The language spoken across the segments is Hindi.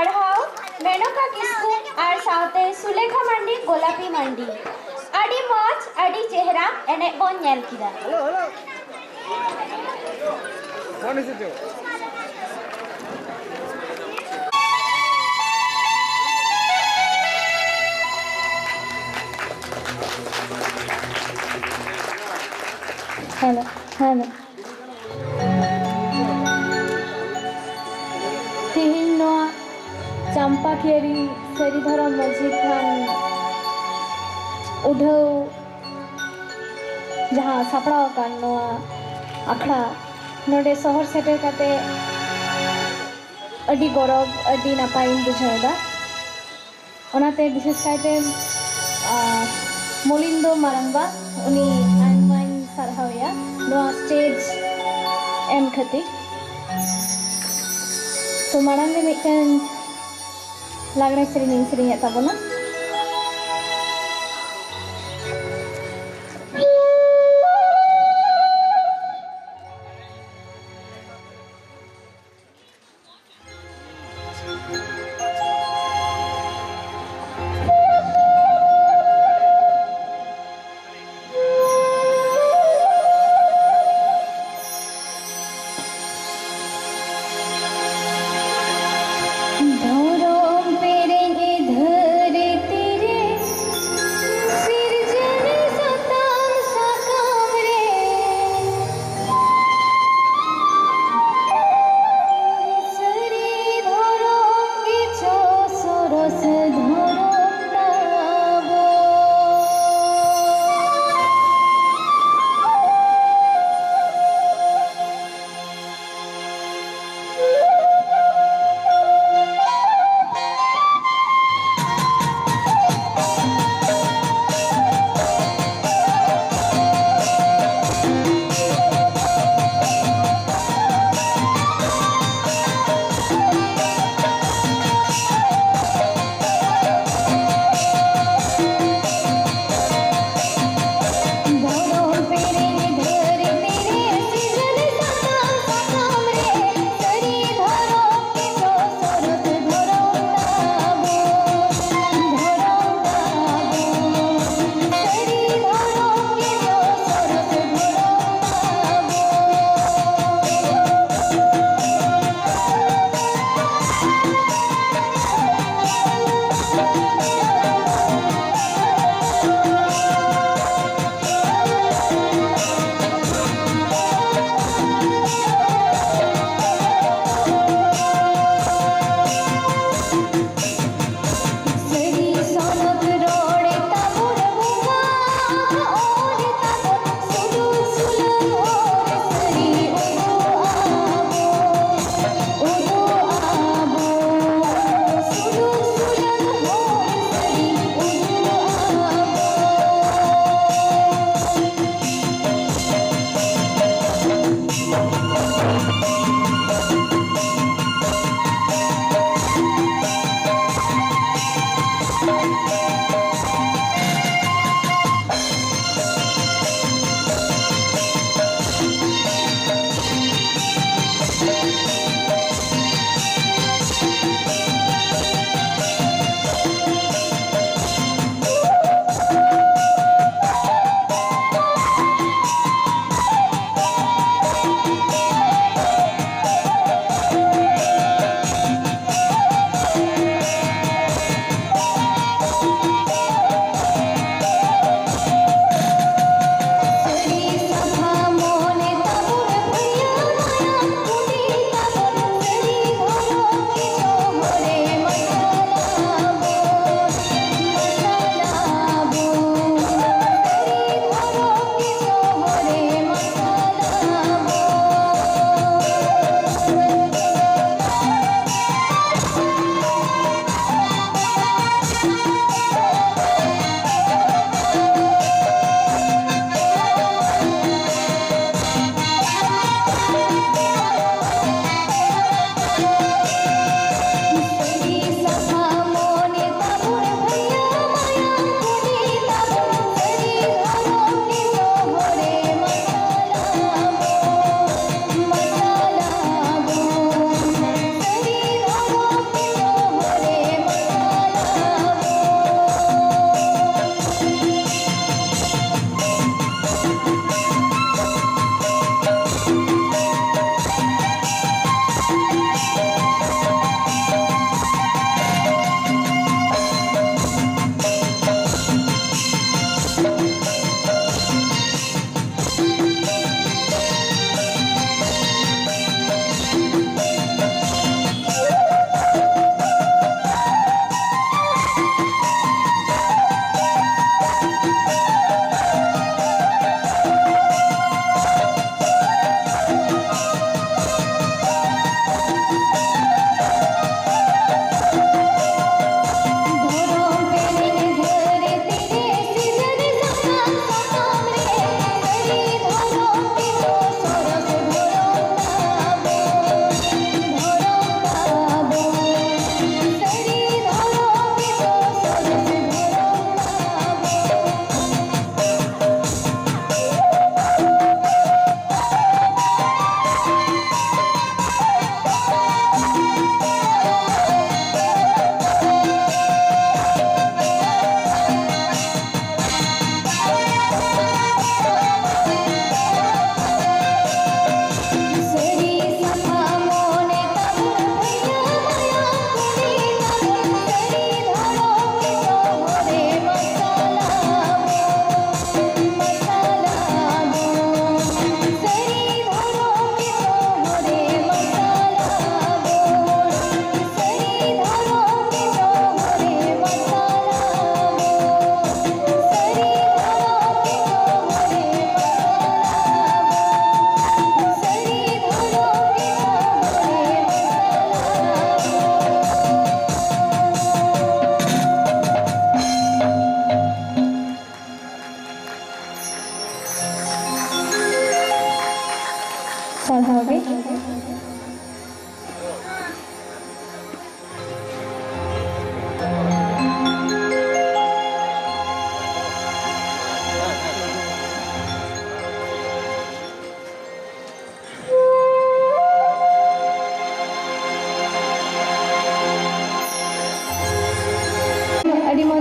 पाढ़ाओ मेनका किस्कू और साथे सुलेखा मंडी गोलापी मंडी अड़ी मौज अड़ी चेहरा एने बोन नेल किदा हेलो कौन है जो हेलो हेलो तिहिन नोआ चंपाखेरी सेरीधर मझी थान उढ़ो जहाँ सापड़ा कान नोआ आखड़ा नोडे शहर सेटर काते अडी गौरव अडी नापाइन बुझाएगा ओनाते विशेष कायते मोलिंदो मारंबा उनी आइनवाइन सरहावया नोआ स्टेज एम खातिर तो मारंगे मिटन लागने सेरिंग ताबोना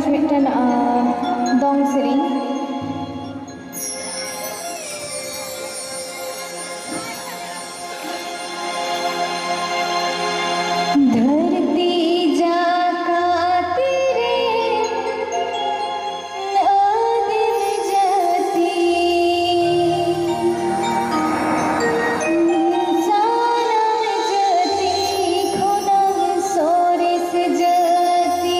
ᱥᱚᱦᱚᱡ ᱢᱤᱫᱴᱮᱱ ᱫᱚᱝ ᱥᱮᱨᱮᱧ धरती जाती रे नदीम जाती इंसानम जाती खुदा सोरिस जाती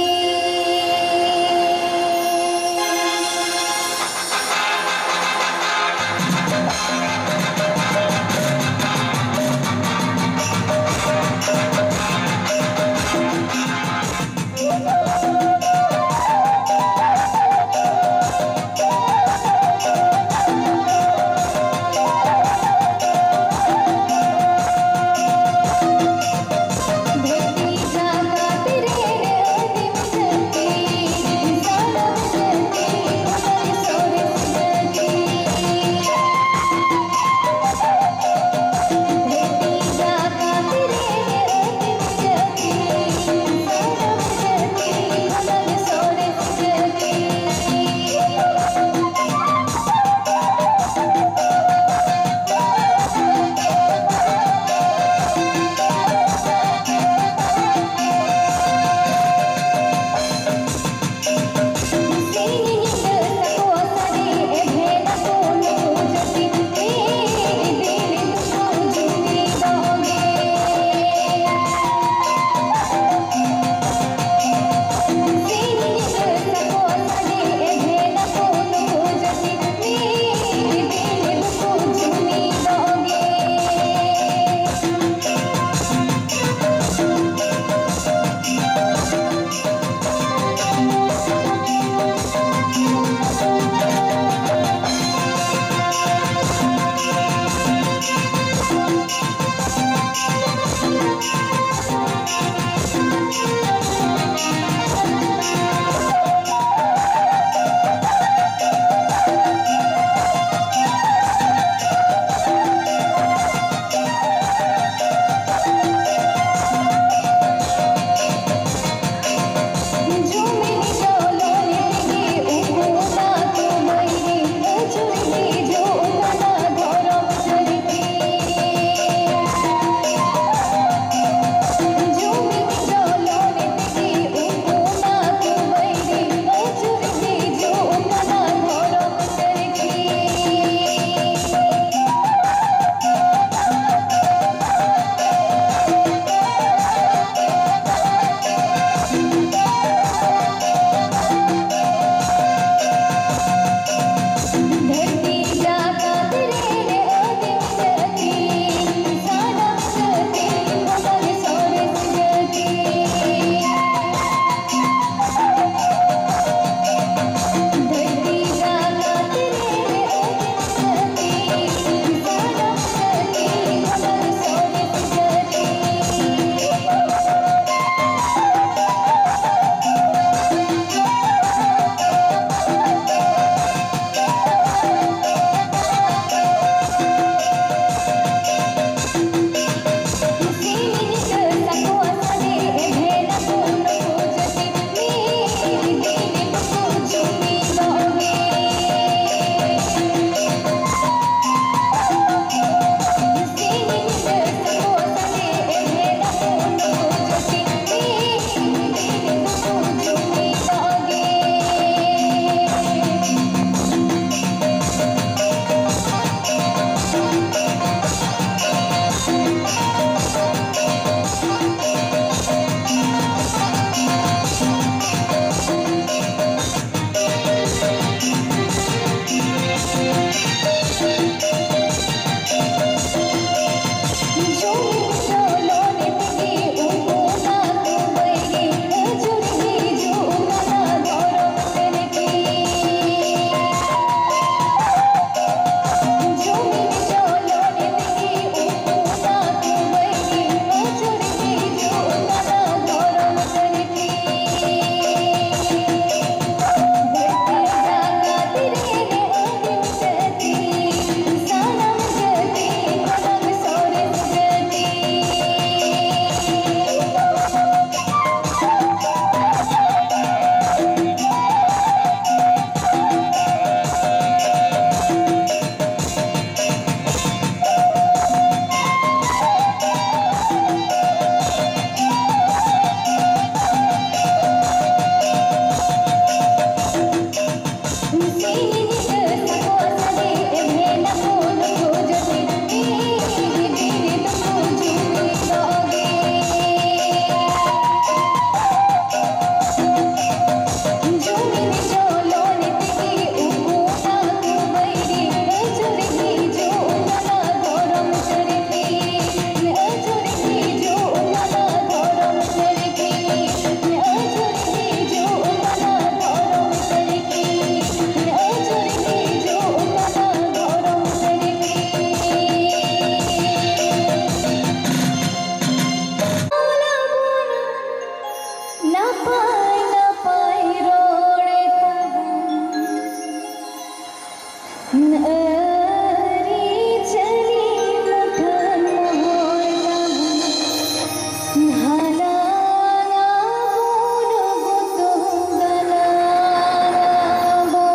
नापाय नापाय रोड़े अरी चली मुठन मोयला हाला बोल गुतुंगला बो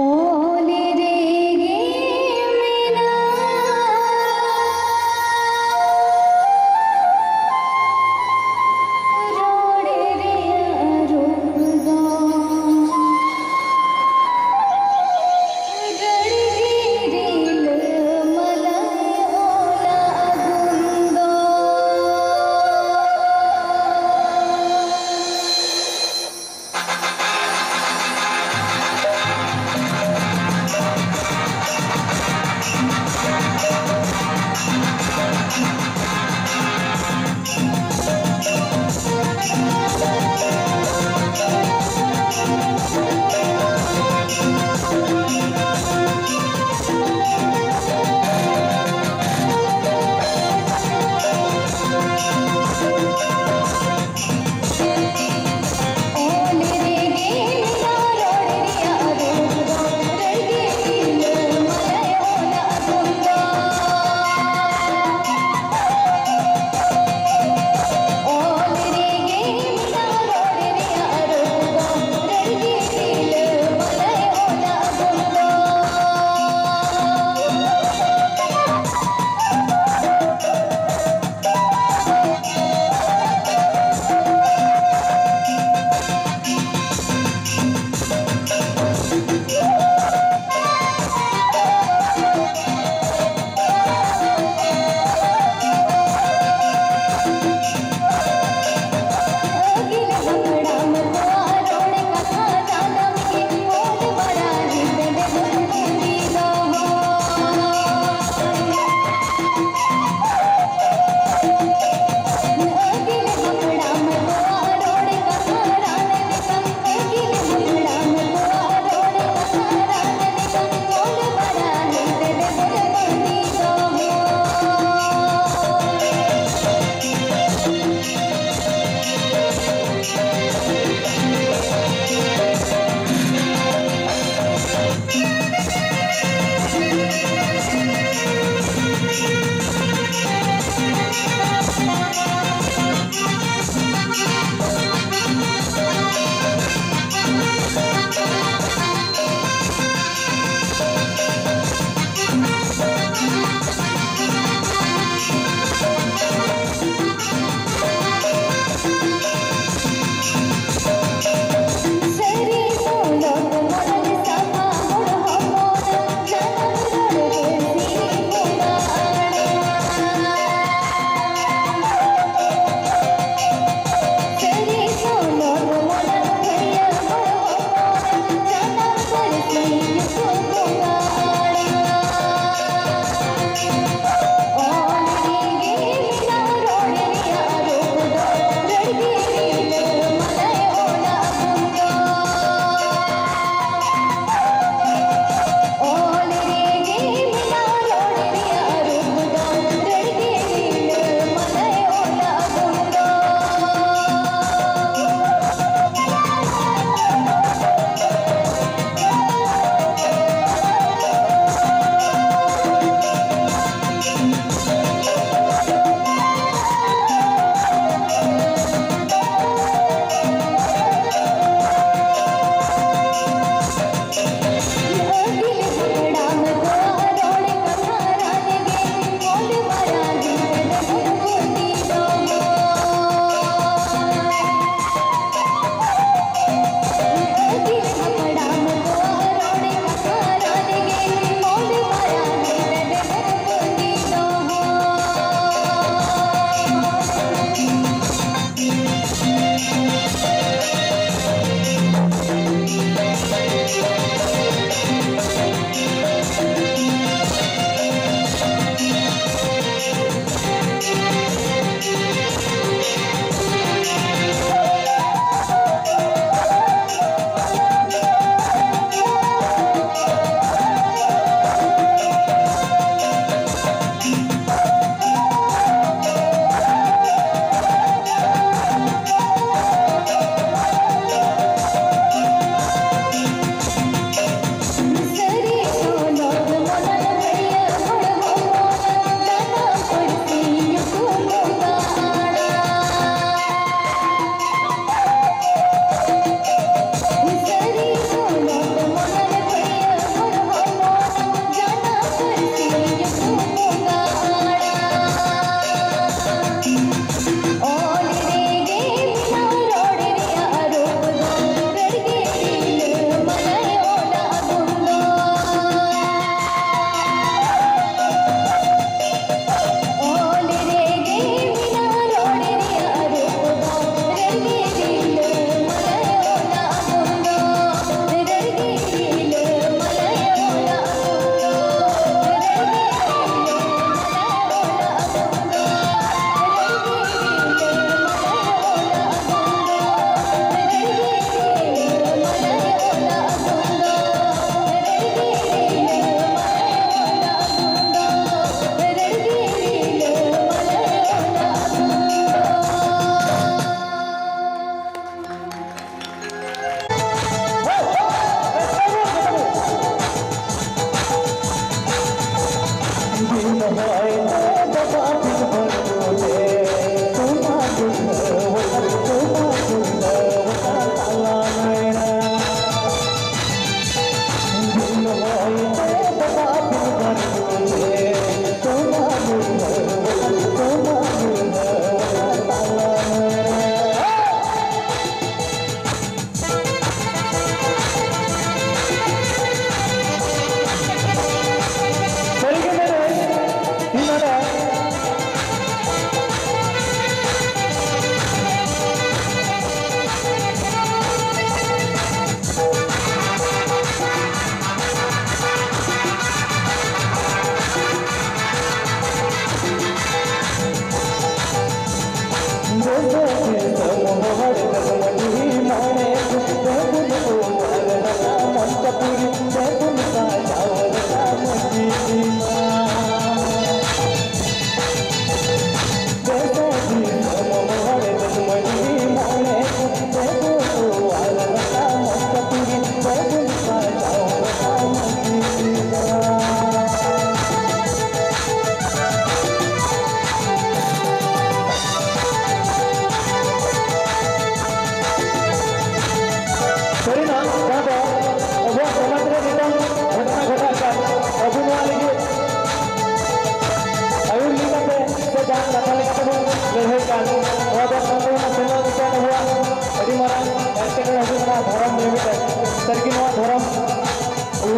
ओले रे गे मीना रोड़े रे रूप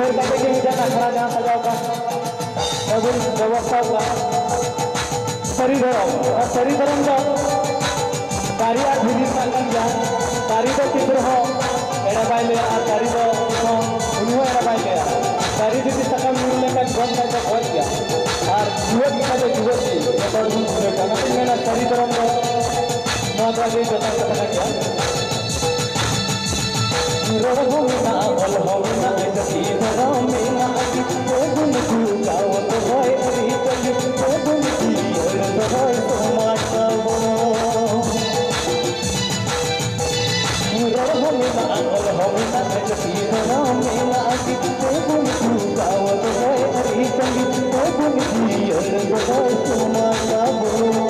उधर का देखिए मिजान अखड़ा जहाँ सजाओ का एवं व्यवस्था का सरीधरम और सरीधरम का कारिया भिरी का लंजा कारीगो चित्र हो एड़ा बाइले और कारीगो को उन्हों एड़ा बाइले कारी दीदी सकम मिलने का गम का तो हो गया और युवक का जो युवक थी ये तो दूसरे का ना मैंने सरीधरम को नौकरी दे जता करना क्या रोहो ना बल हो ना कसी धरम में ना कि गुण गुगाव तो होए अरी चली गुण की तो होए तो माता वो रोहो ना बल हो ना कसी धरम में ना कि गुण गुगाव तो होए अरी चली गुण की तो होए तो माता वो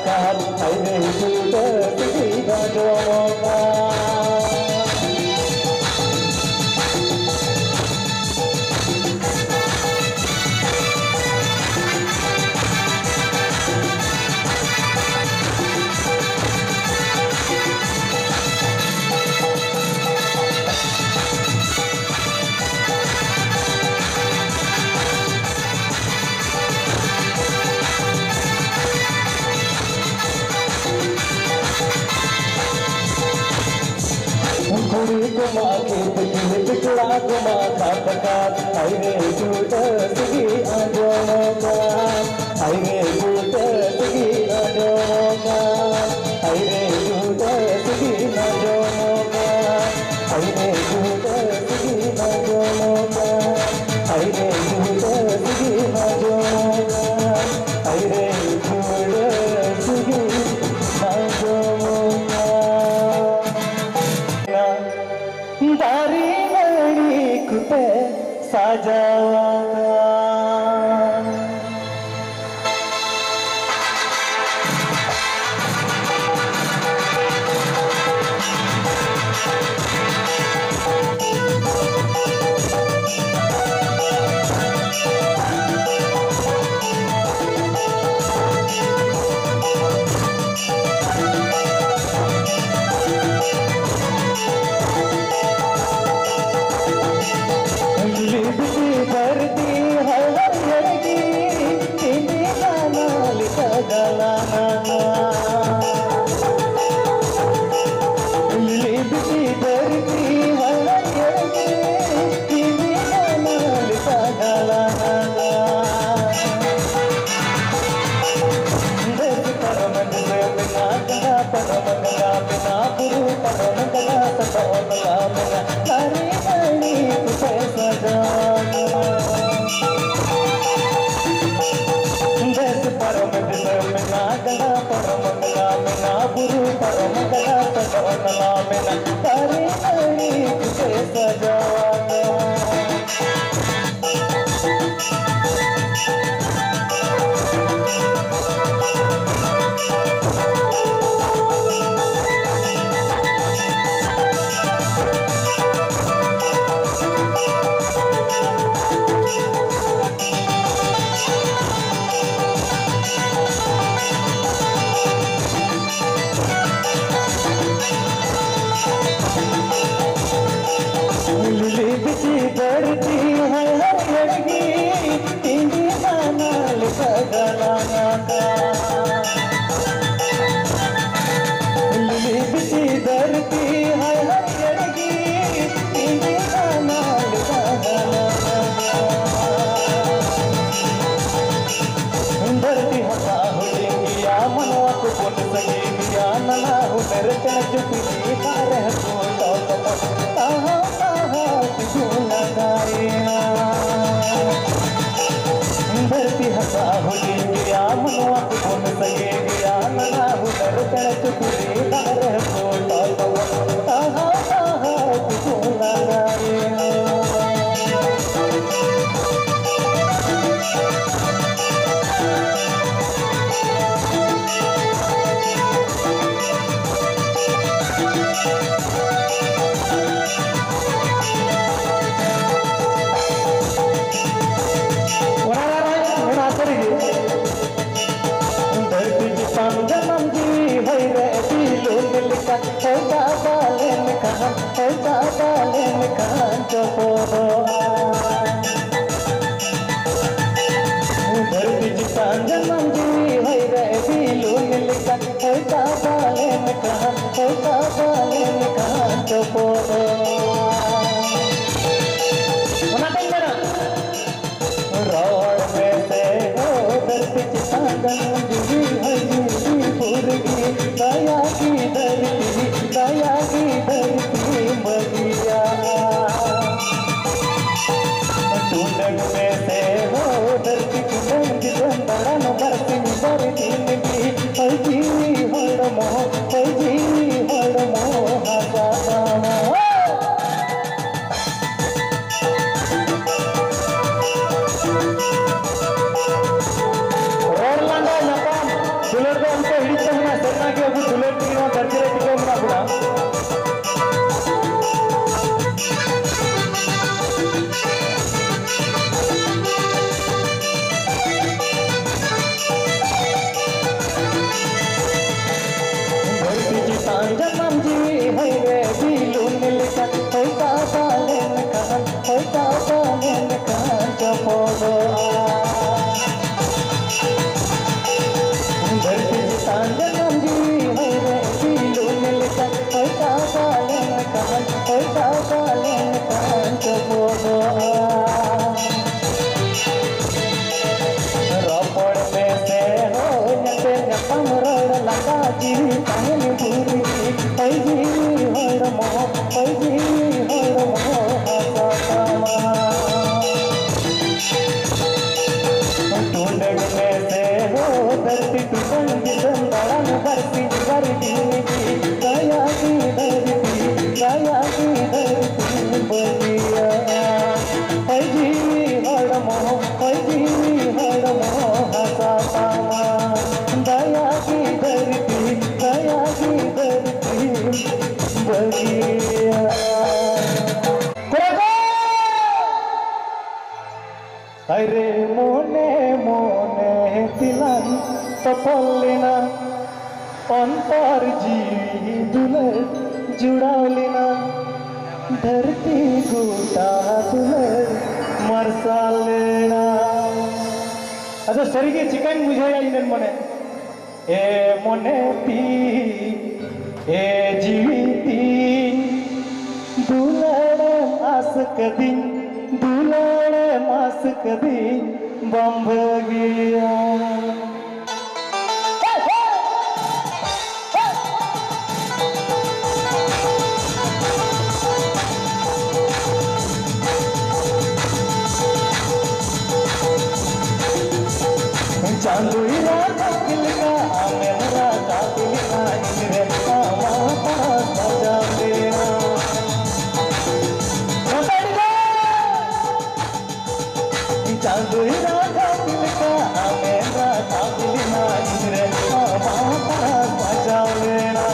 कार आइरे जुट सगी गाजोका कुड़ी गुमा के पिछले पिछला गुमा काटकार आइरे जुट सगी गाजोका आइरे जुट सगी गाजोका आइरे जुट सगी गाजोका आइरे जुट सगी गाजोका आइरे जुट सगी गाजोका आइरे जुट सगी गाजोका दारी मणि कुटे साजावा चपोदो धरती सांझ नंदी है रे दिलो मिलता पैसा कालन कान चपोदो रोपड़ में से हो नते नपम रोड लगा जी कान पूरी पैजी होड़ मो पैजी होड़ मो टूंडग में से हो धरती टूटन जिसम बड़न धरती धरती दया की धरती बजिया पैजी होड़ मो हसा पामा दया की धरती बजिया अरे मोने मोने दिलन तपलिना अंतर जीवी दुलर जुड़ालिना धरती गोटा दुलर मरसालेना अच्छा सरी के चिकन मुझे इन मने ए मोने ती ए जीवी दुलर आस कदी दुलाड़े मास कभी बंभ गया चांदुई राजा किलका मेरा कातिलका इंद्रे आवा पास बजा मेरा चांदुई राजा किलका मेरा कातिलका इंद्रे आवा पास बजा मेरा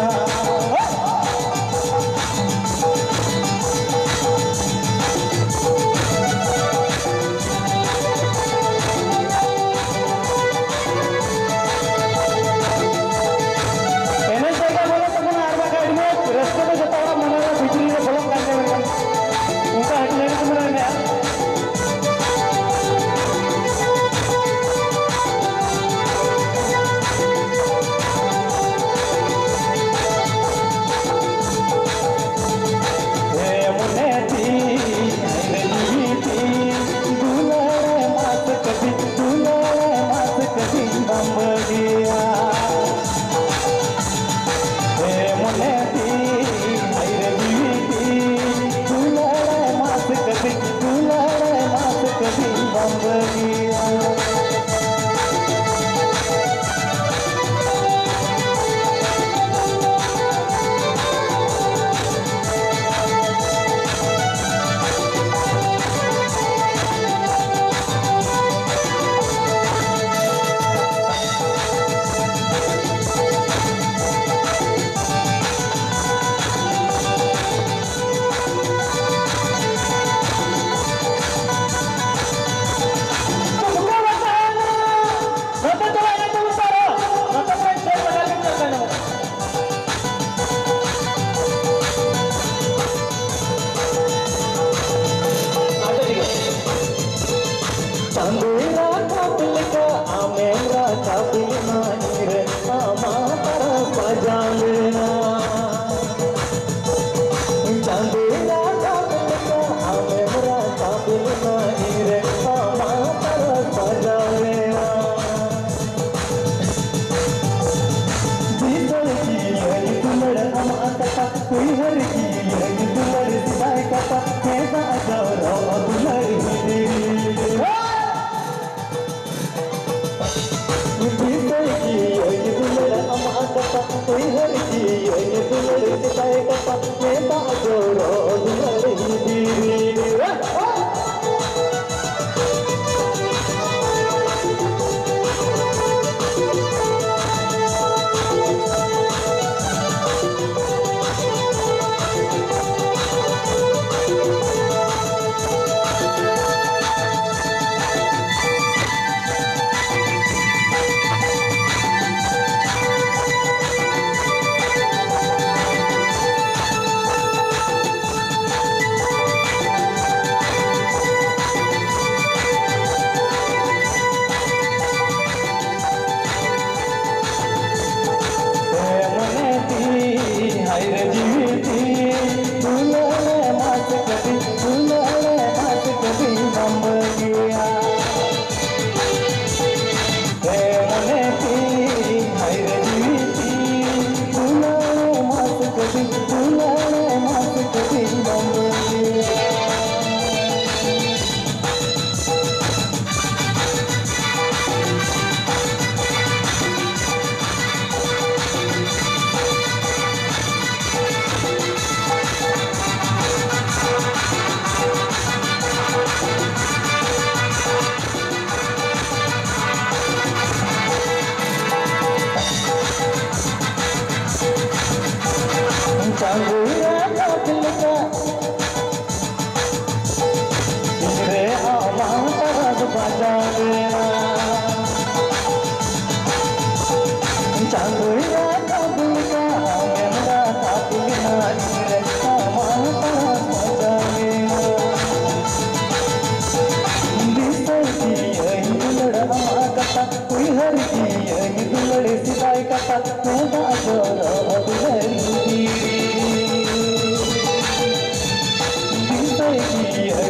हर की दुलड़े सिलाई कटा मेरा जोरो दुलड़ी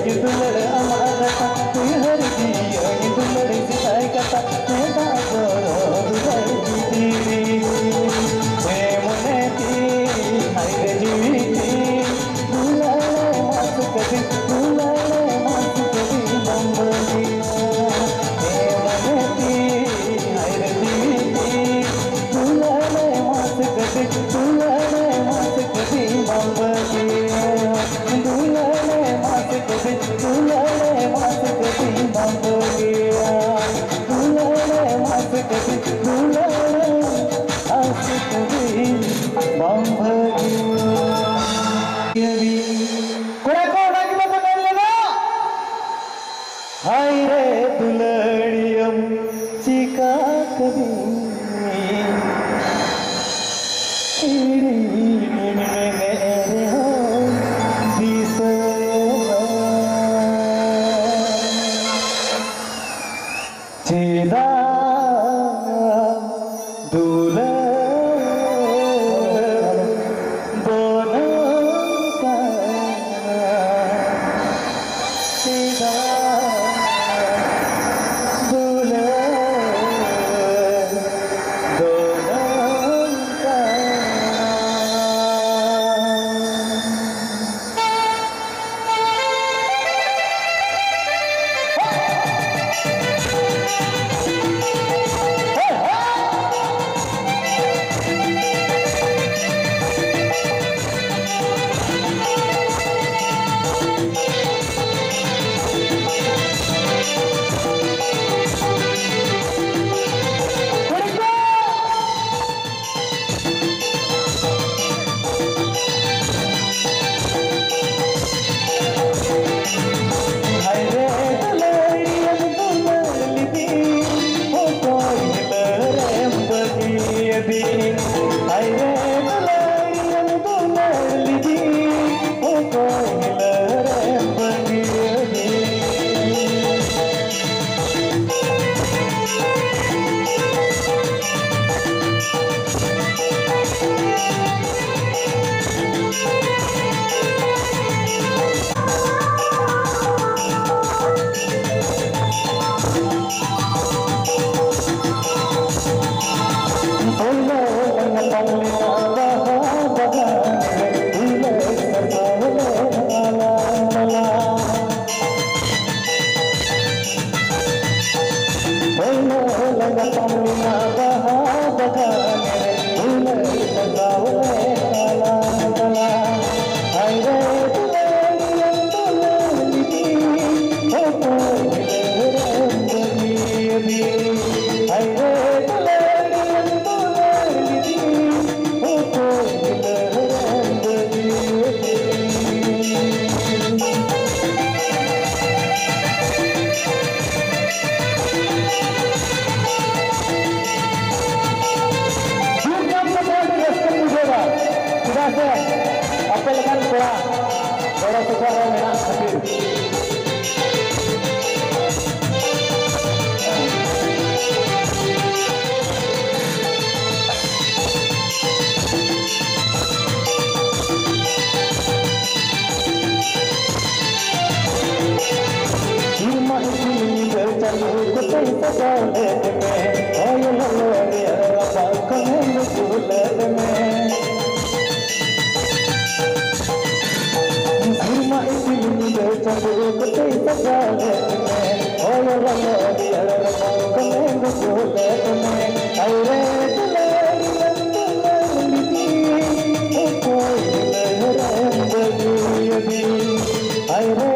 की दुलड़ हमारा हर की दुलड़े सिलाई कटा मेरा जोरो दुलड़ी मने ती हर जीवी दुलड़े मास कभी दुलड़े मास कभी बंबली हाय रे दुलड़ियम चिका कभी चिदा दुलड़ apa lekan sekolah orang sekolah memang hadir. Cuma ini bercampur kutai segala demi, oh ya Allah ya apa kau sudah demi. Campur kutai segala demi, oh ya Allah ya apa kau sudah demi. Aire tulari tulari, oh kau lehran bagi, aire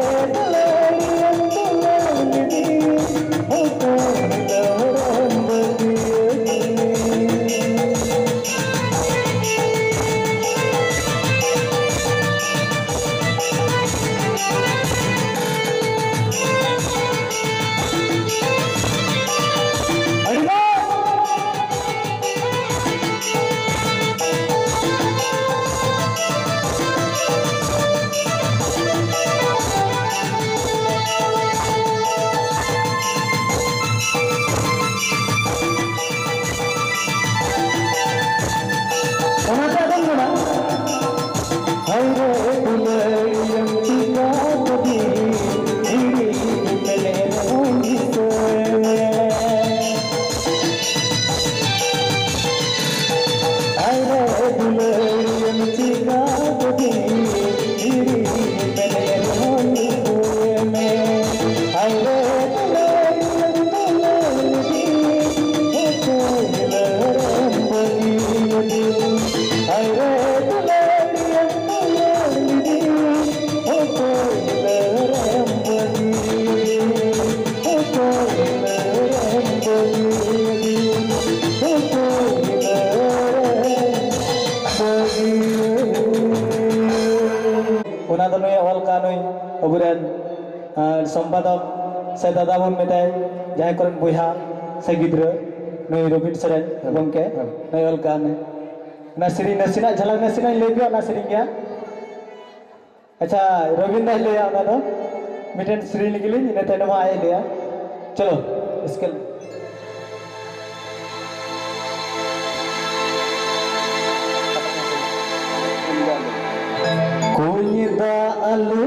ᱫᱚ ᱱᱩᱭ ᱚᱞ ᱠᱟ ᱱᱩᱭ ᱟᱵᱚᱨᱮᱱ ᱥᱚᱢᱯᱟᱫᱚᱠ से दादा बन मेताय जहाँ करन बुहा से गिद्र नई रबिन सरेन गमके नई अल का ना श्री नसीना झलक नसीना ले दियो ना श्री क्या अच्छा रबिन दा ले आ ना मिटन श्री लिखली इने तने आए ले चलो इसके कोई दा अलू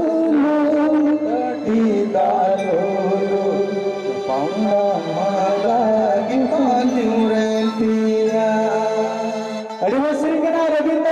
दालो पाउना माला गिमान्युरेंतिया अड़ी वो सिंगना रविंद्र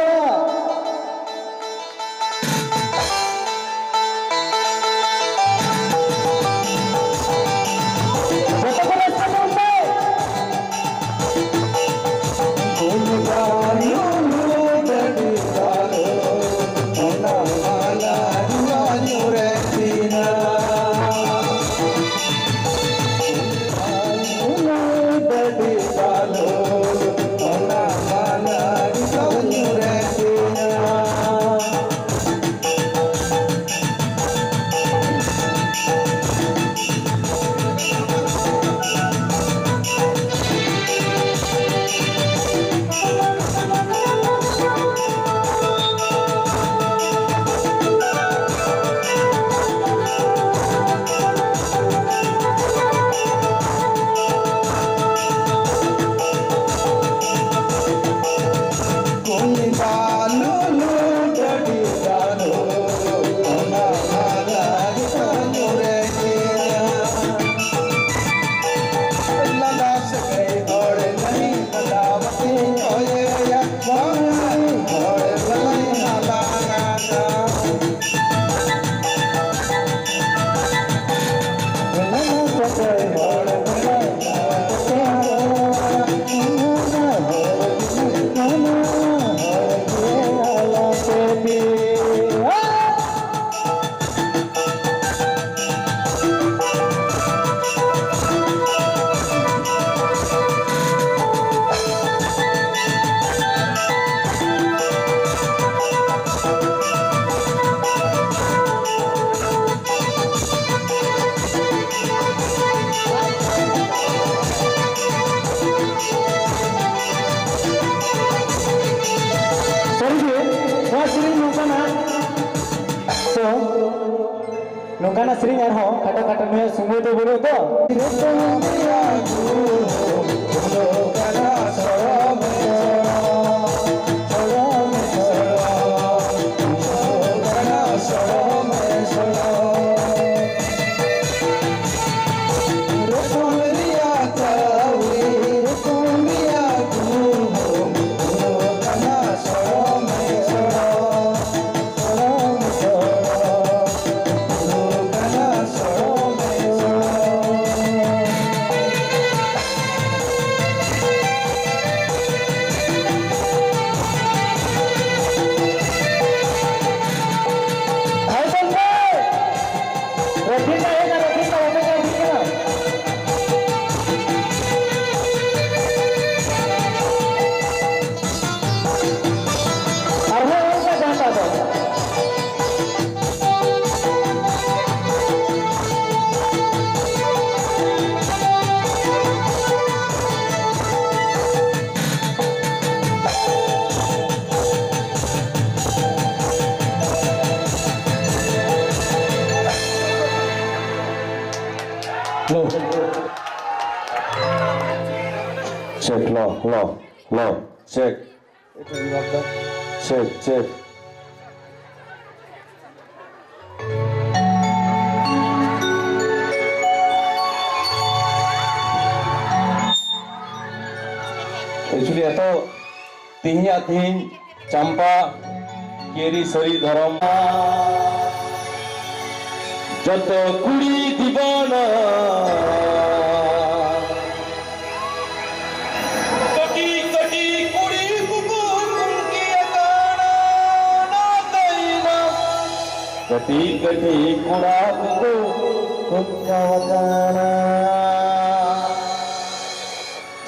नौकाना श्री हो कटा कटा में सुमो तो बोलो तो check lo check check actually atau ting campa kiri sori dharam joto kuri dibana कटी कटी कुड़ा को कुन्या वदाना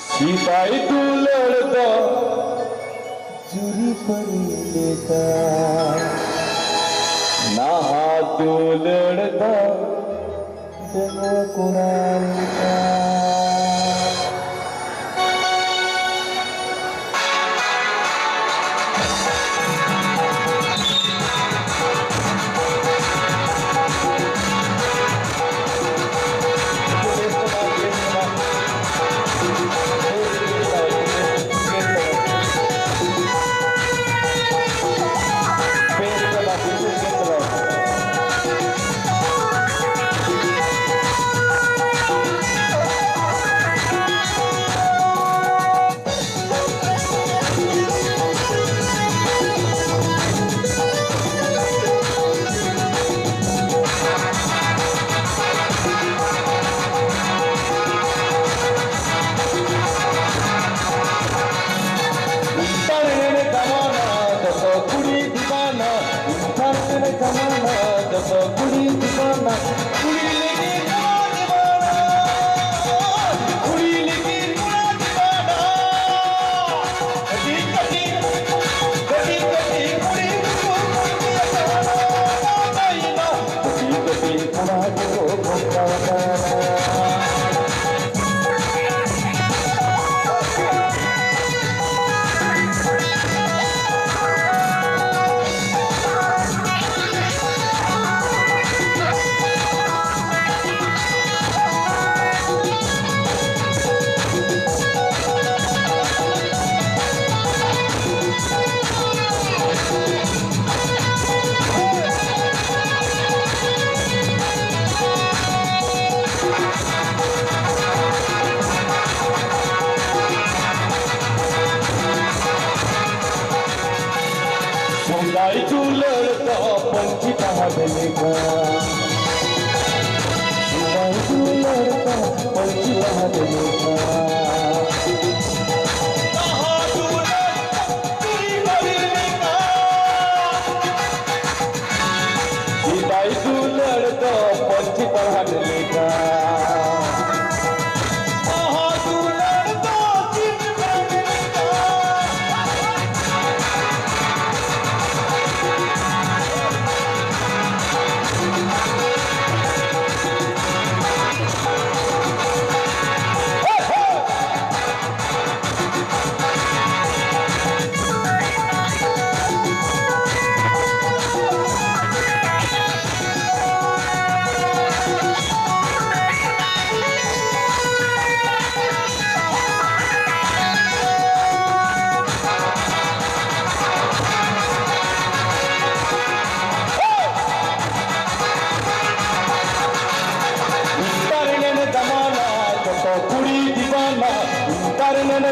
सीताई तू लड़ता जुरी परी लेता ना तू लड़का जब कुरान का तू लड़का पंछी कहाँ मिलेगा तू लड़का पंछी कहाँ मिलेगा तू लड़का पंछी कहाँ मिलेगा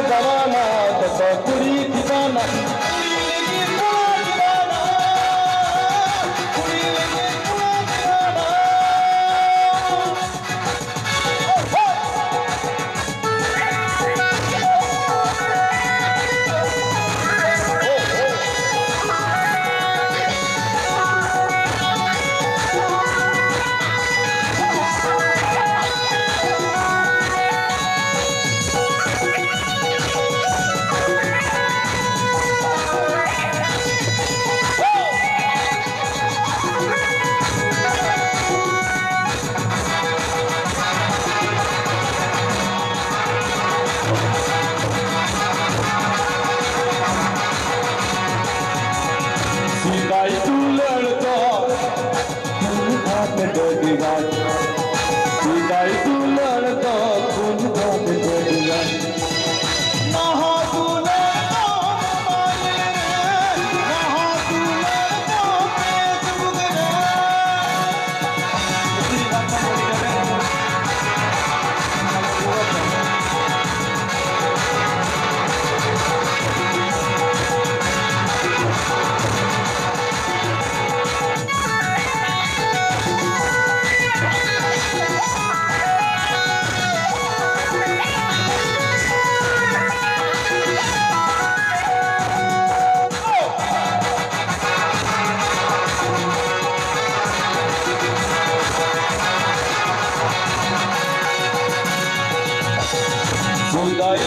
जमाना तो कुड़ी दीवाना तू लड़का तू लड़का कुल बात डरेगा नहा तू लड़का नहा तू लड़का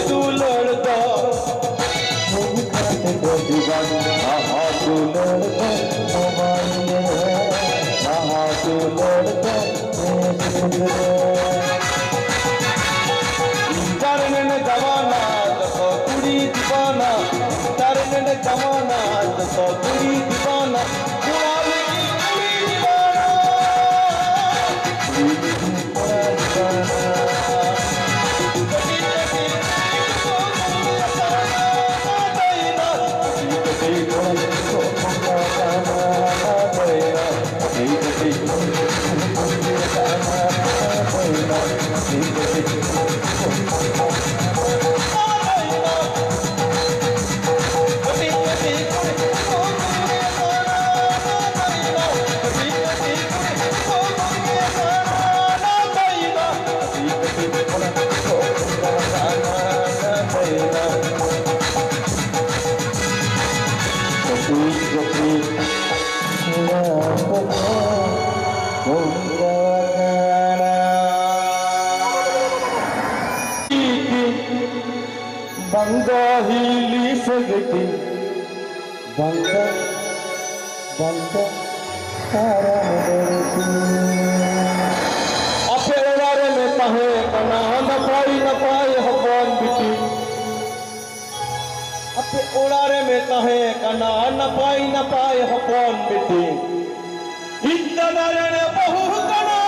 तू लड़का तू लड़का इंटरनेट जमाना तो कुड़ी दीवाना इंटरनेट जमाना तो कुड़ी दीवाना पुरानी कुड़ी दीवाना Bangga hili segeti Bangga Bangga Karan berti Ape orare me tahe kana napai hapon biti Ape orare me tahe kana napai hapon biti Iddanare bahu kana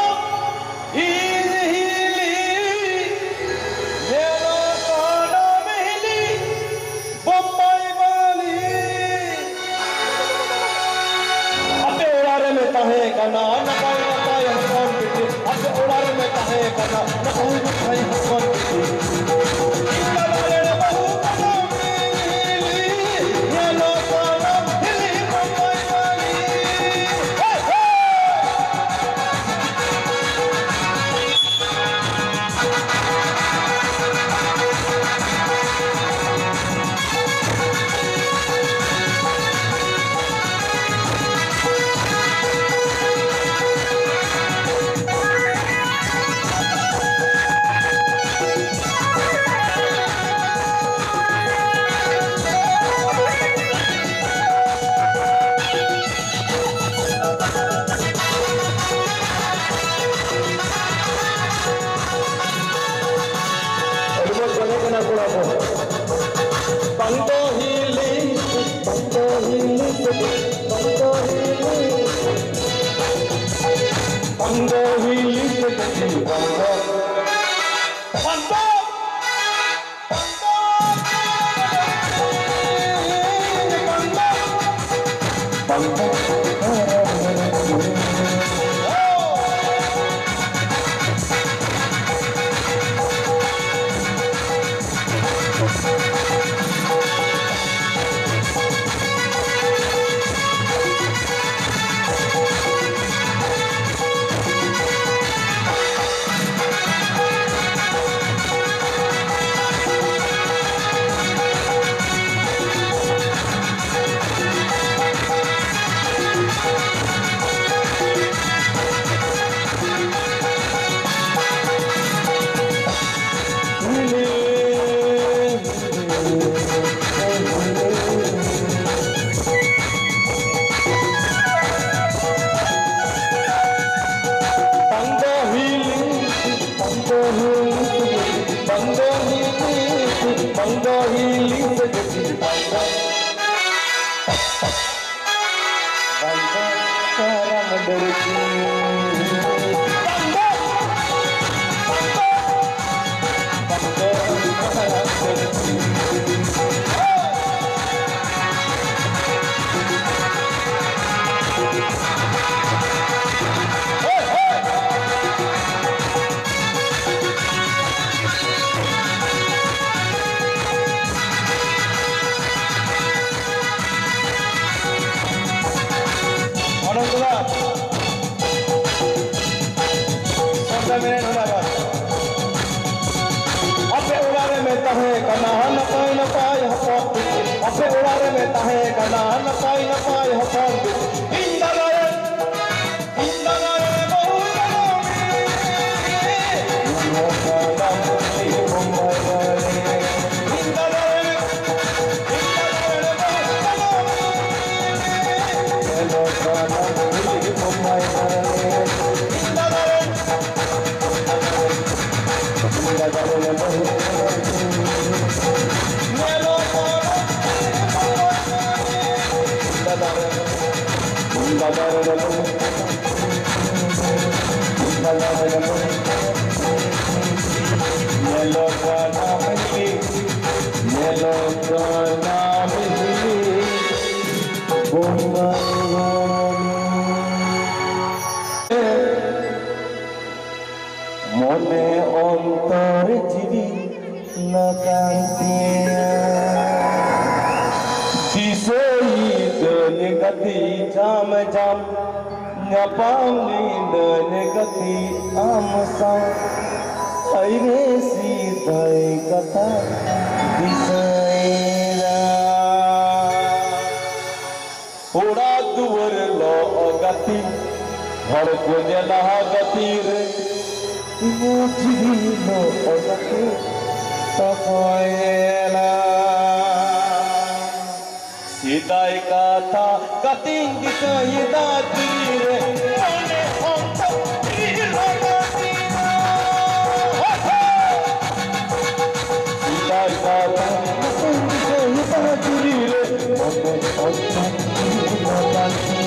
kana napai hapon biti ape orare me tahe kana napai hapon biti iddanare bahu kana mili yelo kana hili Bombay wali hey hey Bangga hili nakantia disoi denegati jam jam nyapang ni denegati amsa aire si dai kata disaira ora duwar lo gati har ko jela gati re Imuji lo orake tapoela sidai kata kating disayida dire one onta iragati sidai kata kating disayida dire one onta iragati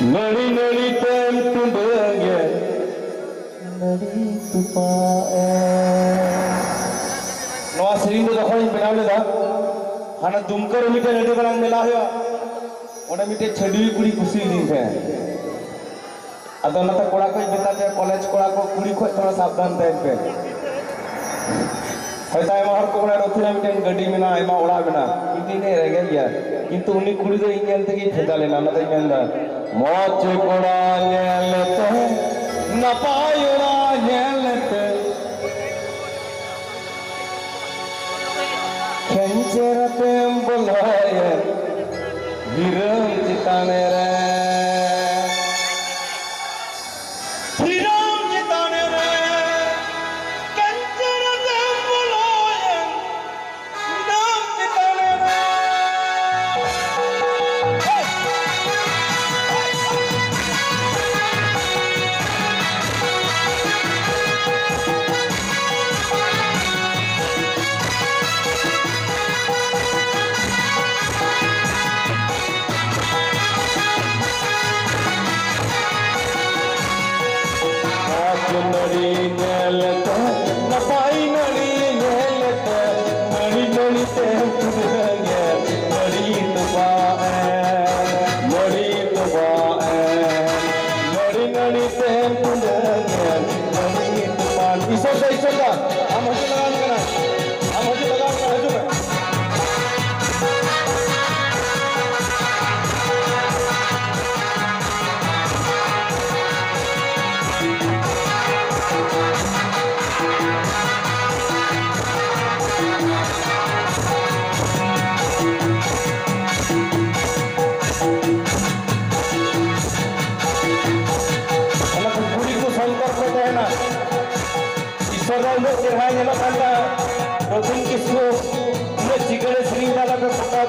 Nari nari tem tumbangya nari tupae Noa sering tu dapat yang benar leda Hana dumkar mite nadi barang melah ya Oda mite chadi kuri kusi ni है Ado nata koda ko beta je college koda ko kuri ko thoda sabdan tahen pe Hoyta ema hor ko koda rothina mite gadi mena ema oda mena Inti ne rege gaya Kintu uni kuri do ingel teki pheda lena nata ingenda Moch koda nyelete napayora nyelete Kencera pemboloye Hiram citane re Hiram citane re Kencera pemboloye Hiram citane re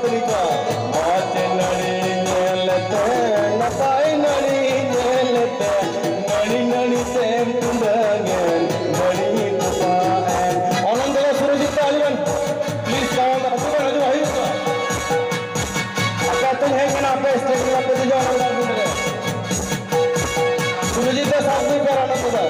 Tulika माचे नड़ी नेलते नपाई नड़ी नेलते नड़ी नड़ी से तुंदंगन नड़ी कुपाएं ऑनंदला सुरजित तालिबन प्लीज काउंट अभी बना भाई अगर तुम है कि ना पे स्टेज पे तो जाओ ना मेरे सुरजित साहब भी कर आनंद दा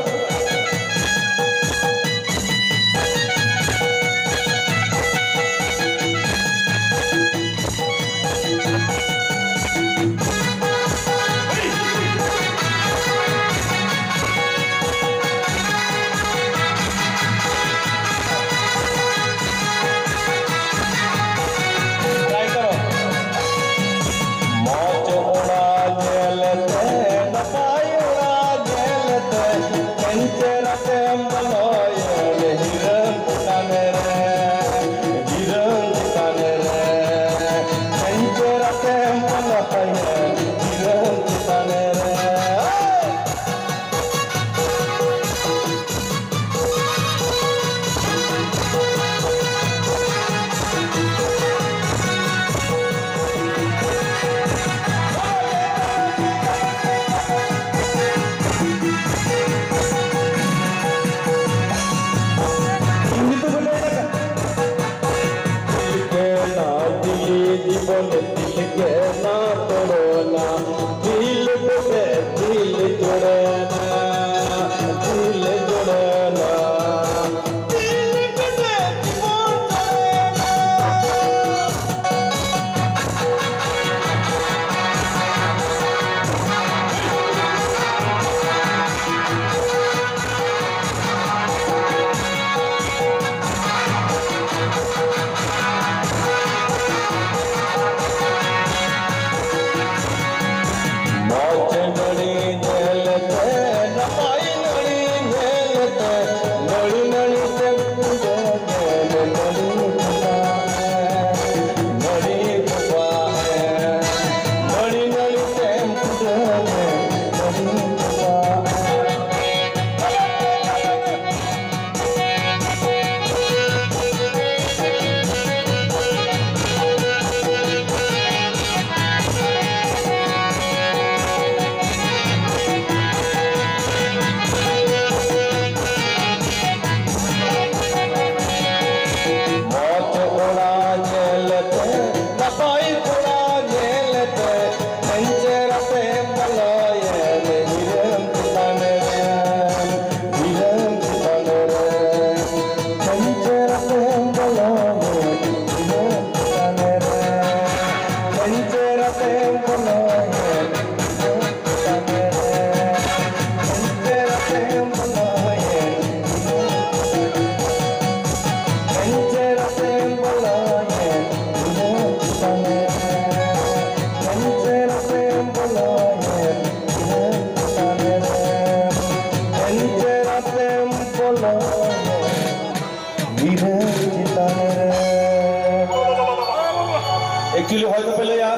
Actually, how to play ya?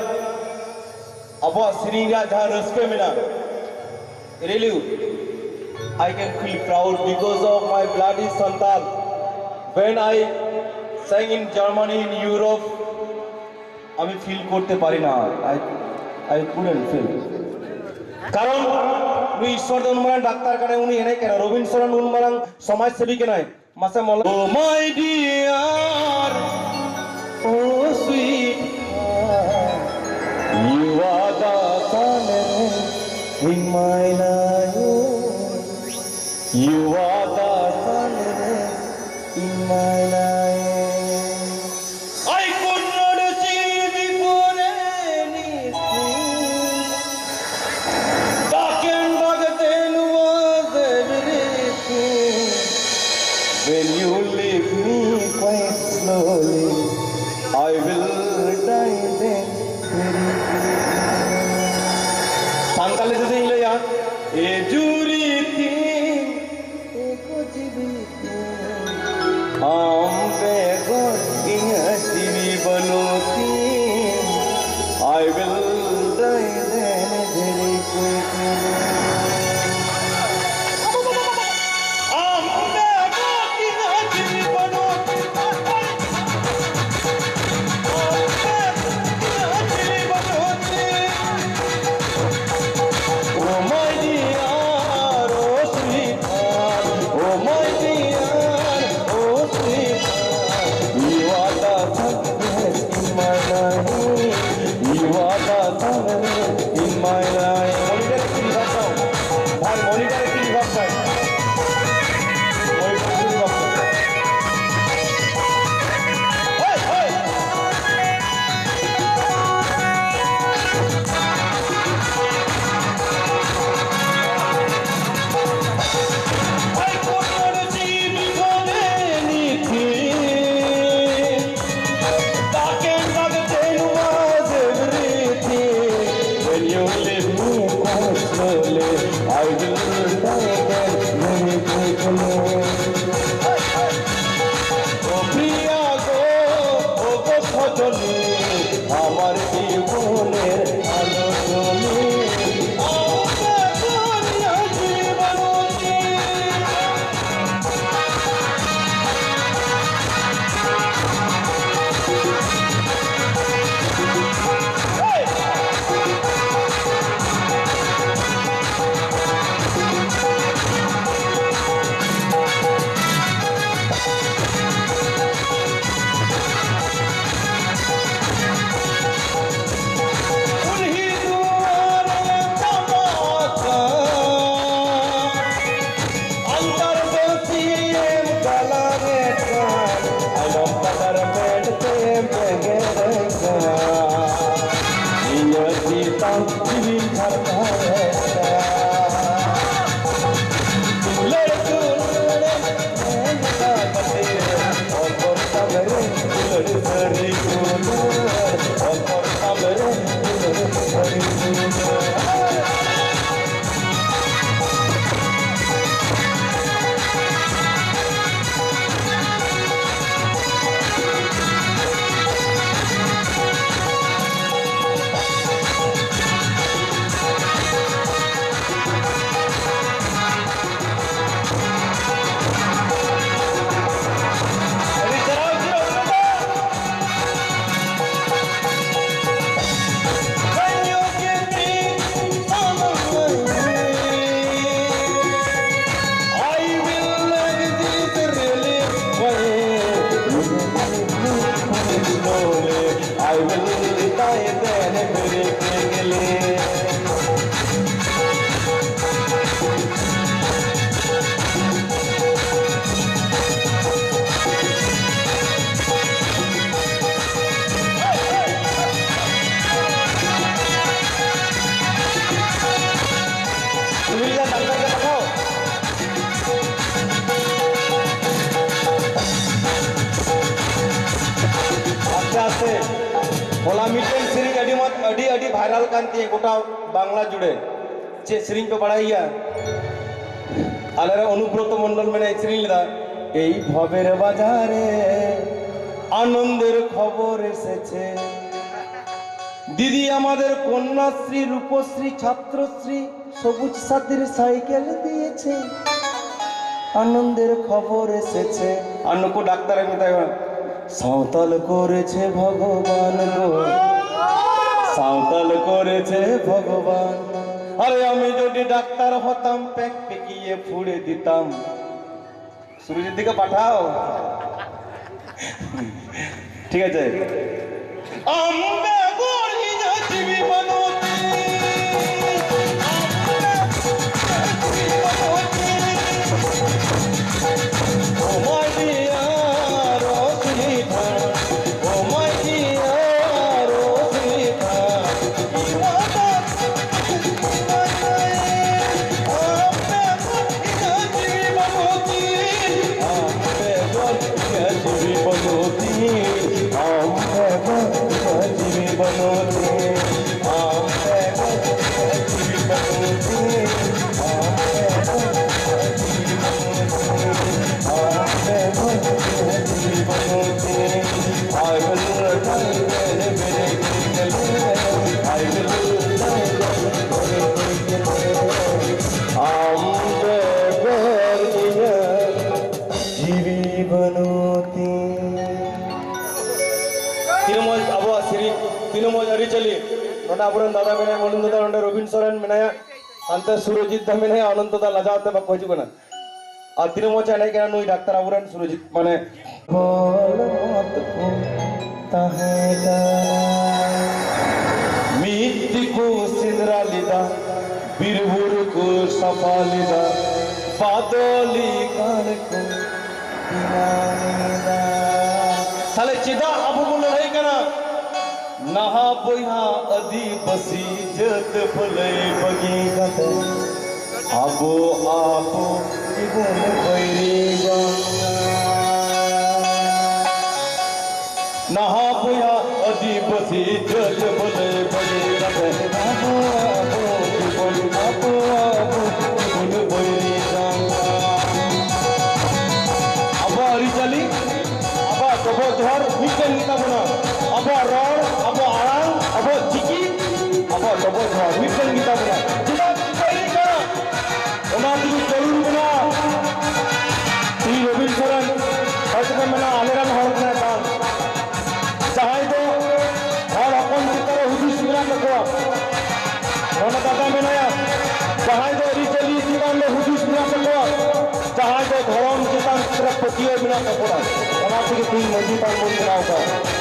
About Sriya Jhan Raske Mina. Really, I can feel proud because of my bloody Santal. When I sang in Germany, in Europe, I feel korte pari na. I couldn't feel. কারণ উনি ঈশ্বর উন্মারান ডাক্তার কানে উনি এনে কেন রবীন্দ্রনাথ উন্মারান সমাজ সেবী কেন মাসে মল oh my dear oh sweet you are the sunlight in my life you are the sunlight in my life I could not see before anything. Dark and dark then was everything. When you leave me quite slowly, I will die then very Santale se sing le yaar. A juri thi, kuch bhi thi. Hum pe TV banoti, I will die then very quickly. TV banoti, আমার জীবনের আলো তুমি भाइरल कानती गोटा बांगला जुड़े चे सेरिंग पे बड़ाइया आलेरा अनुब्रत मंडल में सेरिंग लेदा এই ভবের বাজারে আনন্দের খবর এসেছে দিদি আমাদের কন্যাশ্রী রূপশ্রী ছাত্রশ্রী সবুজ সাথীর সাইকেল দিয়েছে আনন্দের খবর এসেছে আন্নকো ডাক্তার মিতাই সাঁওতাল করেছে ভগবান গো সাঁওতাল করেছে ভগবান আরে আমি যদি ডাক্তার হতাম প্যাক পেকিয়ে ফুড়ে দিতাম সুরজিৎ দিকে পাঠাও ঠিক আছে আমরা গড়ি যাচ্ছি বিমানতে oh my dear oh Sunita oh my dear oh Sunita दादा मेना मोलिन दादा नोंडे रबिन सोरेन मेनाया अंते सुरजित दा मेनाया अनंत दा लजाते बा खोजु कना आ तीन मोचा नहीं केना नुई डाक्टर आबुरन सुरजित माने बोल मत को तहेगा मित्ति को सिंदरा लिदा बीरबुर को सफा लिदा बादली कान को दिनानिदा साले चिदा अबु को लड़ाई कना नहा बोहा अदी बसी जत भले बगी गत आबो आपो जीवन बैरी नहा बोहा अदी बसी जत भले बगी गत आबो आपो जीवन आबो आपो जीवन बैरी आबो हरिचाली आबा कबो धर मिटन निता बना आबो रड़ आबो आराम ᱚᱱᱟ ᱠᱟᱛᱷᱟ ᱢᱮᱱᱟᱭᱟ ᱡᱟᱦᱟᱸᱭ ᱫᱚ ᱟᱹᱨᱤᱪᱟᱹᱞᱤ ᱪᱮᱛᱟᱱ ᱨᱮ ᱦᱩᱫᱤᱥ ᱢᱮᱱᱟᱜ ᱛᱟᱠᱚᱣᱟ ᱡᱟᱦᱟᱸᱭ ᱫᱚ ᱫᱷᱚᱨᱚᱢ ᱪᱮᱛᱟᱱ ᱨᱮ ᱯᱟᱹᱛᱭᱟᱹᱣ ᱢᱮᱱᱟᱜ ᱛᱟᱠᱚᱣᱟ ᱚᱱᱟ ᱛᱮᱜᱮ ᱛᱮᱦᱮᱧ ᱢᱟᱹᱡᱷᱤ ᱛᱷᱟᱱ ᱵᱚᱱ ᱵᱮᱱᱟᱣ ᱠᱟᱜᱼᱟ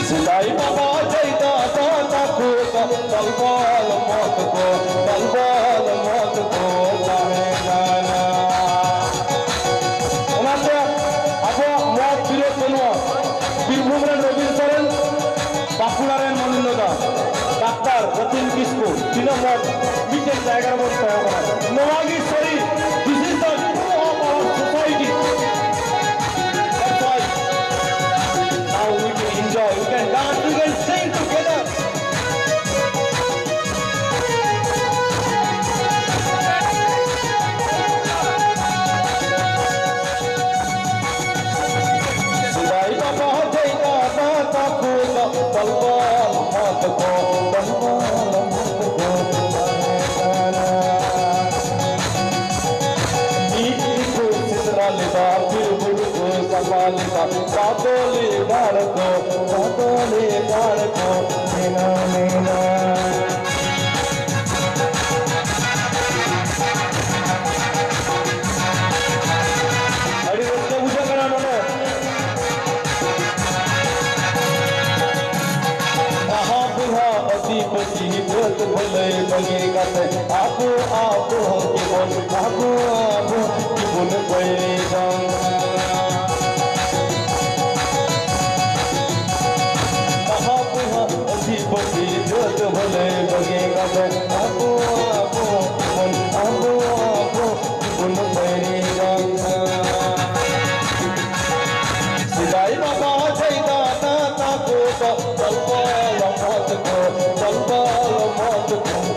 सिलाई बाबा जय दादा ताको तलवाल मौत को चाहे गाना ओनाते अब मौत फिरे बनवा बीरभूम रे रवीन सोरेन बाकुड़ा रे मनिंदा डाक्टर रतिन किस्कू तीनों मौत मिटेन जायगा मौत पाया नवागी सरी this is the true of our society that's why now we can enjoy we can dance we can sing together सिलाई बाबा जय दादा ताको तलवार मौत को नीति को सिदरा लेदा फिर बुढ़ को संभालता कातोले गाड़ को लेना लेना अरे उसको पूजा कराना ना कहाँ बुढ़ा अधिपति व्रत भले बगे गाते आपो की बोल की बोल गए अधिपति व्रत भले बगे गाते आपो की बोल गए सिलाई बाबा जय दादा ताको तलवार मौत को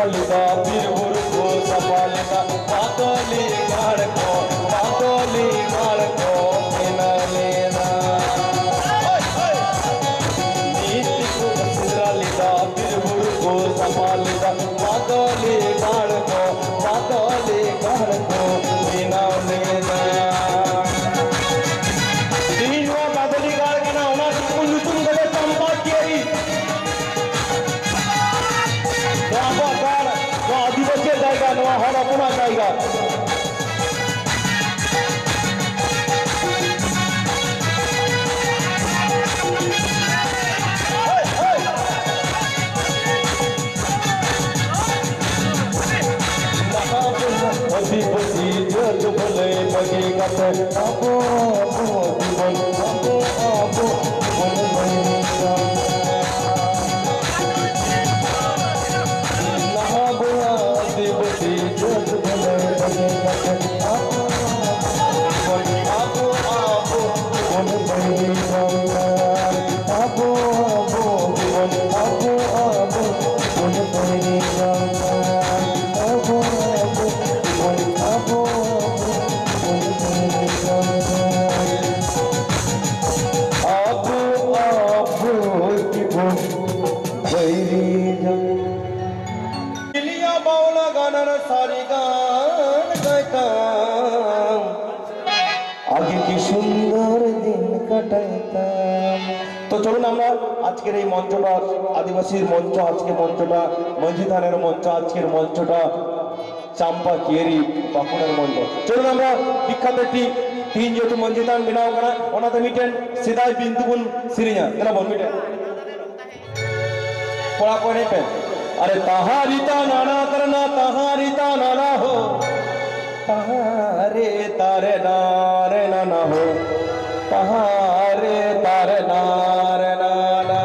लिदा बीरबुर को संभालता पातोली गाड़ को लेना लेना नीति को सिदरा लिदा बीरबुर को संभालता पातोली गाड़ को लेना लेना तीन वो पातोली गाड़ के ना होना को नुतुम गले चंपा केरी आदिवासी जाएगा नवा हर अपना जाएगा अधिपति जज भले बगे गाते आपो जीवन अधिपति जज भले बगे गाते सारी गान गाता आगे की सुंदर दिन काटाता तो चलুন আমরা আজকের এই মঞ্চটা আদিবাসীর মঞ্চ আজকে মঞ্চটা মাঝি ধানের মঞ্চ আজকের মঞ্চটা চাম্পা কেরি বাঁকুড়ার মঞ্চ চলুন আমরা বিখ্যাত একটি তিন যেহেতু মাঝি ধান বেনাও করা ওনাতে মিটেন সিদাই বিন্দুবন সিরিয়া তেরা বন মিটেন পড়া করে পেন अरे तहारिता नाना करना तहारिता नाना हो तहारे तारे नारे नाना हो तहारे तारे नारे नाना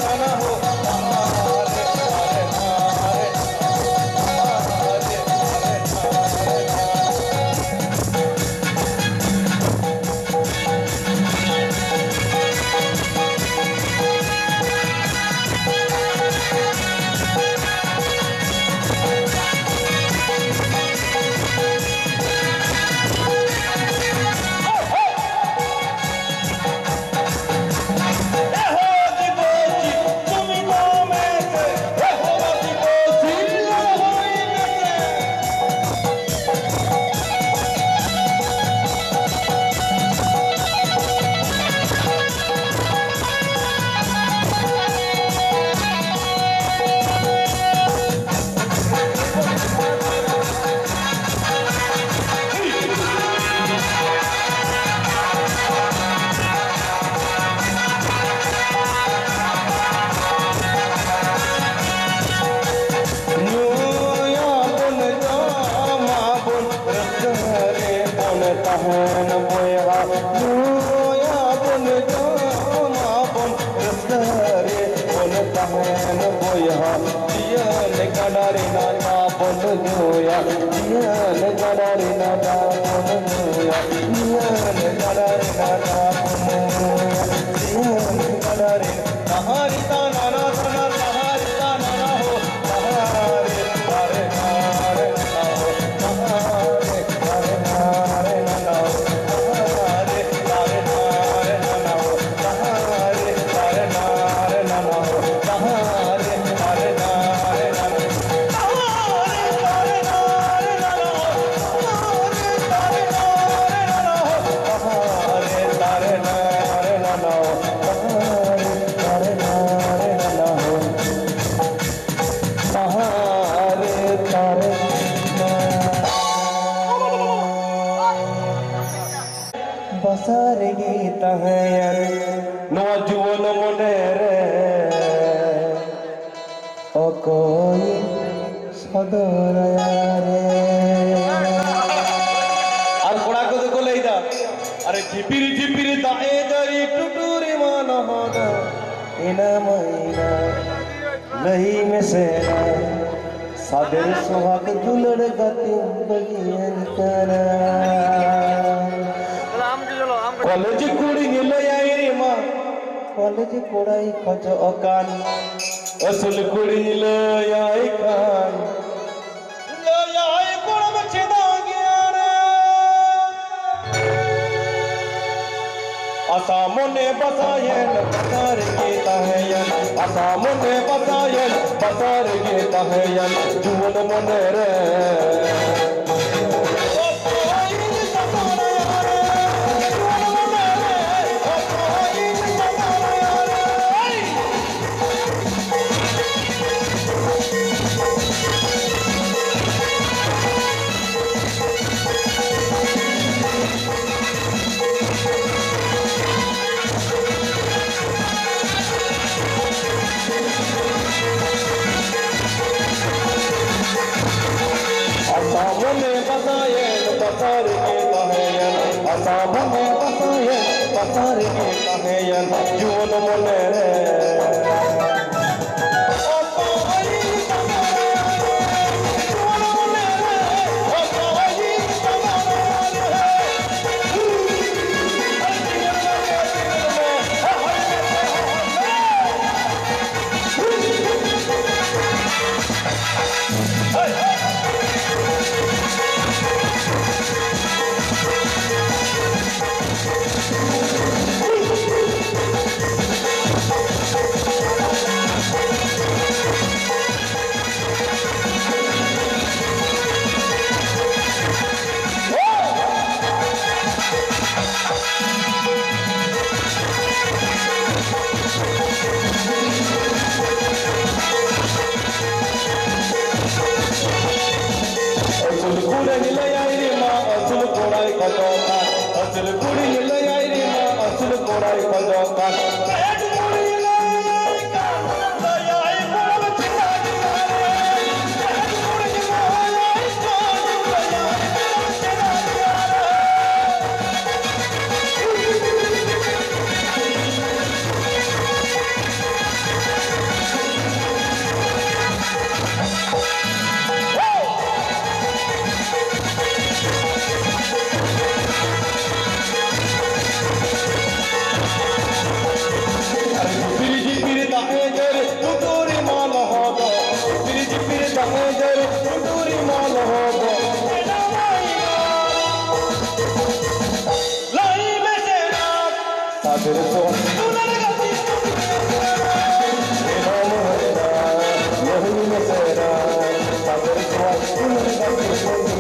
नाना हो tahun boya nuya bun jama bun rasare bun tahun boya dia ne kadare na ta bun joya dia ne kadare na ta bun joya dia ne kadare na ta bun joya dia ne kadare tahari ta nana sana tahari ta nana ho tahari tare tare na ho tahari tare tare basar gita hayan no juwan monere okoi sadorayare ar koda ko dekho leida are झिपिरी ताए जरी टुटुरी मान होगा ina maina nahi में सेना सादर सुहाग दुलड़ गति बगियन करा कॉलेज कुड़ी नीले आई मा कॉलेज कुड़ाई खज अकान असल कुड़ी नीले आई खान नीले आई कुड़ बच्चे दागिया रे आसामों ने बसायन बसार के तहयन आसामों ने बसायन बसार के तहयन जुवन मोने रे pasar ke tahayan juवन मोने रे असल कुड़ी ले आई रे मां असल कोड़ाई खजोका पेट कुड़ी ले आई कान दयाई बोल चिता दिया रे पेट कुड़ी ले आई कान दयाई बोल चिता दिया रे सागर सोहन यही मेरा सागर सोहन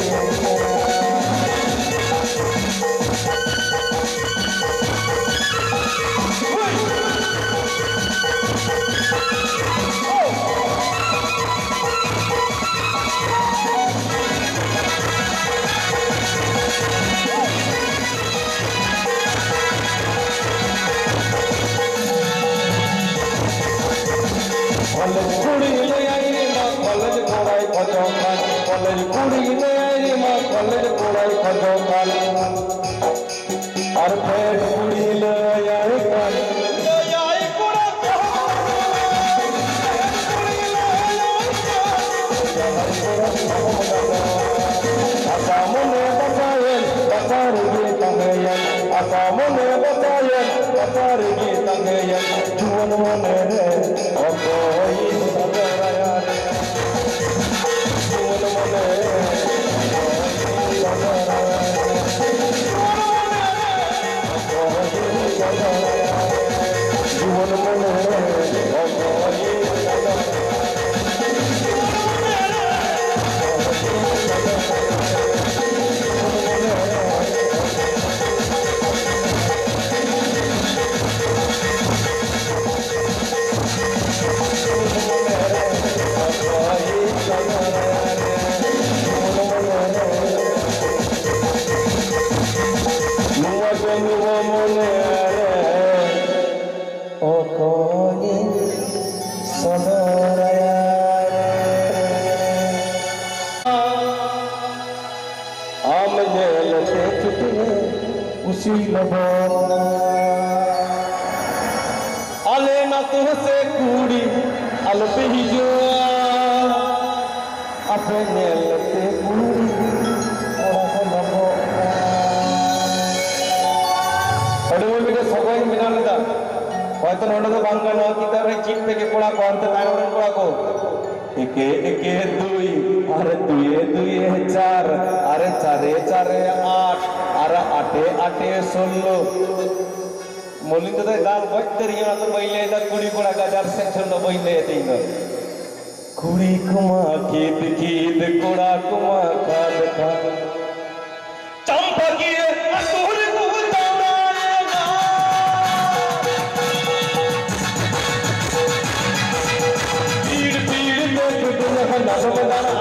कॉलेज कुड़ी ले आई रे माँ कॉलेज कोड़ाई खजो खाल कॉलेज कुड़ी ले आई रे माँ कॉलेज कोड़ाई खजो खाल और फिर कुड़ी ले आई काल आसामने बताये बतारगी तंगयन आसामने बताये बतारगी तंगयन जुवन मने रे ओकोई सदराया रे जुवन मने सदराया जुवन मने ओकोई उसी अले ना तुहसे कूड़ी अलप ही जो अपने लते कूड़ी सगोई मिला लेदा हयतो नोडे दो बांगा नवा किताब रे चिप पे के कोड़ा को अंत तायम रे कोड़ा को एके एके दुई अरे दुए दुए चार अरे चारे चारे आठ अरे आठे आठे 16 मोलिंद तो दाल बच्चरिया तो बैले दा कुड़ी कोड़ा गजार सेक्शन तो बैले तीन कुड़ी कुमा खीद खीद कोड़ा कुमा खाद खाद चंपा की असुर को तमाना पीड़ पीड़ में दुनिया का नाम बना